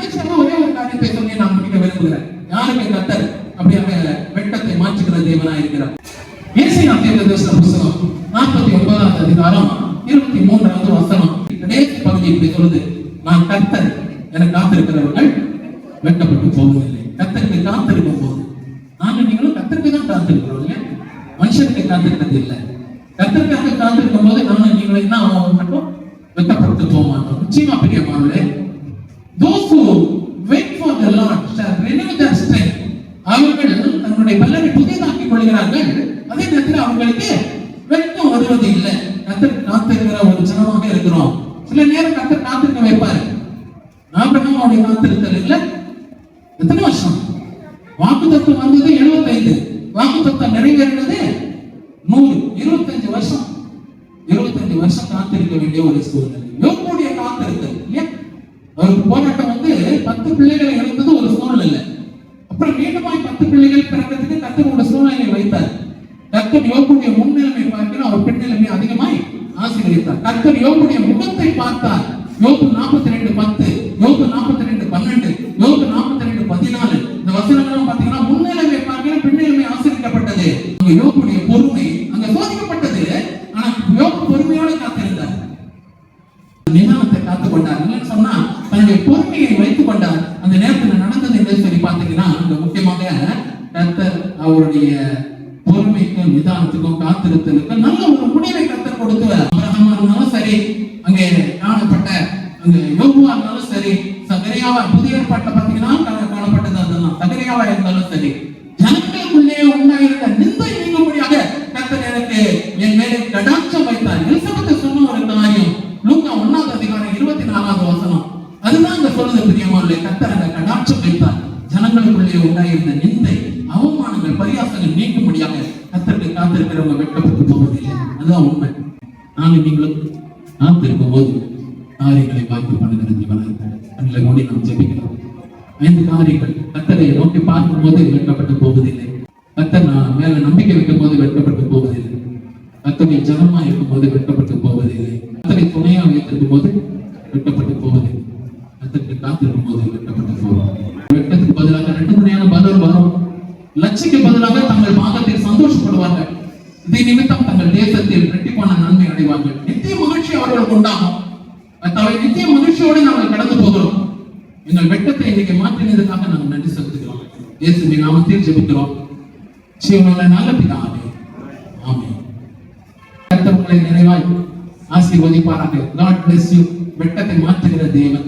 கடைசியாக ஒரே ஒரு காரியத்தை சொல்லி நான் முடிக்க விரும்புகிறேன். யாருக்கு கர்த்தர் அப்படியாக வெட்கத்தை மாற்றுகிற தேவனாய் இருக்கிறார். ஏசாயா தீர்க்கதரிசன புத்தகம் 49வது அதிகாரம் 23வது வசனம் கடைசி பகுதி இப்படி சொல்லுது, நான் கர்த்தர், எனக்கு காத்திருக்கிறவர்கள் வெட்கப்பட்டு போவதில்லை. கர்த்தருக்கு காத்திருக்கும் போது நாங்கள் நீங்களும் கர்த்தருக்கு தான் காத்திருக்கிறோம் இல்லையா, மனுஷனுக்கு காத்திருக்கிறது இல்லை. கர்த்தருக்காக காத்திருக்கும் போது நானும் நீங்களும் என்ன ஆகும் மட்டும் வெட்கப்பட்டு போக மாட்டோம். நிச்சயமா பிரியமானவர்களே, those who wait for the Lord shall renew their strength. அவர்கள் தங்களுடைய பலனை புதிதாக்கிக் கொள்கிறார்கள். அதே நேரத்தில் அவங்களுக்கு வெட்கம் வருவது இல்லை. கர்த்தர் காத்திருக்கிற ஒரு ஜனமாக இருக்கிறோம். சில நேரம் கர்த்தர் காத்திருக்க வைப்பாரு. ஆபிரகாம் அவருடைய காத்திருத்தல் இல்லை. எத்தனை வருஷம்? வாக்குத்தத்தம் வந்தது 75, வாக்குத்தத்தம் நிறைவேறினது 100. 25 வருஷம், 25 வருஷம் காத்திருக்க வேண்டிய ஒரு சூழ்நிலை. யோபுடைய காத்திருத்தல் இல்லையா, அவருக்கு போராட்டம் வந்து 10 பிள்ளைகளை இழந்தது ஒரு சூழ்நிலை. அப்புறம் மீண்டுமாய் 10 பிள்ளைகள் பிறக்கிறதுக்கு கர்த்தர் சூழ்நிலை வைத்தார். கர்த்தர் யோபுடைய முன்னிலைமை பார்க்கணும், அவர் பின்னிலைமை அதிகமாய் ஆசீர்வதித்தார். கர்த்தர் யோபுடைய முகத்தை பார்த்தார். யோபு 42:10, யோபு 42:12, யோபு 42:14 இந்த வசனங்களும் பாத்தீங்கன்னா முன்னிலைமை பார்க்கணும், பின்னிலைமை ஆசீர்வதிக்கப்பட்டது. அங்க யோபுடைய பொறுமை அங்க சோதிக்கப்பட்டது. ஆனா யோபு பொறுமையோடு காத்திருந்தார், நிதானத்தை காத்துக் கொண்டார். இல்லைன்னு சொன்னா தன்னுடைய பொறுமையை வைத்துக் கொண்டார். அந்த நேரத்தில் நடந்தது என்று சொல்லி பார்த்தீங்கன்னா அங்க முக்கியமாக கர்த்தர் அவருடைய பொறுமைக்கும் நிதானத்துக்கும் காத்திருத்தலுக்கும் நல்ல ஒரு முடிவை கர்த்தர் கொடுத்தார். அபிரகாமா இருந்தாலும் சரி, அங்கே காணப்பட்ட அங்க யோபுவா இருந்தாலும் சரி, சகரியாவா புதிய ஏற்பாட்டில் பார்த்தீங்கன்னா காணப்பட்டது அதெல்லாம் சகரியாவா இருந்தாலும் சரி, ஜனங்களுக்குள்ளே உண்டாயிருந்த நிந்தை நீங்கும்படியாக கர்த்தர் எனக்கு என் மேலே கடாட்சம் வைத்தார். எலிசபெத் சொன்ன ஒரு காரியம் லூக்கா 1வது அதிகாரம் 24வது வசனம் அதுதான் அங்க சொல்லுது பிரியமானவர்களே, கர்த்தர் அந்த கடாட்சம் வைத்தார். ஜனங்களுக்குள்ளே உண்டாயிருந்த நிந்தை, அவமானங்கள், பரியாசங்கள் நீக்கும்படியாக கர்த்தருக்கு காத்திருக்கிறவங்க வெட்கப்பட்டு போவதில்லை. அதுதான் உண்மை. நானும் நீங்களும் காத்திருக்கும் போது காரியங்களை வாய்ப்பு பண்ணுகிறது. கண்களை மூடி நாம் ஜெபிக்கிறோம். 5 காரியங்கள். கர்த்தரை நோக்கி பார்க்கும் போது வெட்கப்பட்டு போவதில்லை. கர்த்தர் நான் மேல நம்பிக்கை வைக்கும் போது வெட்கப்பட்டு போவதில்லை. கர்த்தரை ஜனமா இருக்கும் போது வெட்கப்பட்டு போவதில்லை. கர்த்தரை துணையா வைத்திருக்கும் போது வெட்கப்பட்டு போவதில்லை. கர்த்தருக்கு காத்திருக்கும் போது வெட்கப்பட்டு போவோம். வெட்கத்துக்கு பதிலாக 2 முறையான பதில் வரும். லட்சிக்கு பதிலாக தங்கள் பாகத்தில் சந்தோஷப்படுவார்கள். இதை நிமித்தம் தங்கள் தேசத்தில் இரட்டிப்பான நன்மை அடைவார்கள். நித்திய மகிழ்ச்சி அவர்களுக்கு உண்டாகும். நித்திய மகிழ்ச்சியோடு நாங்கள் கடந்து போகிறோம். எங்கள் வெட்கத்தை இன்னைக்கு மாற்றினதுக்காக நாங்கள் நன்றி செலுத்துகிறோம். இயேசுவின் நாமத்தில் ஜெபிக்கிறோம். ஜீவனுள்ள நல்ல பிதாவே, ஆமென். கர்த்தர் உங்களை நிறைவாய் ஆசீர்வதிப்பாராக. God bless you. வெட்கத்தை மாற்றுகிற தேவன்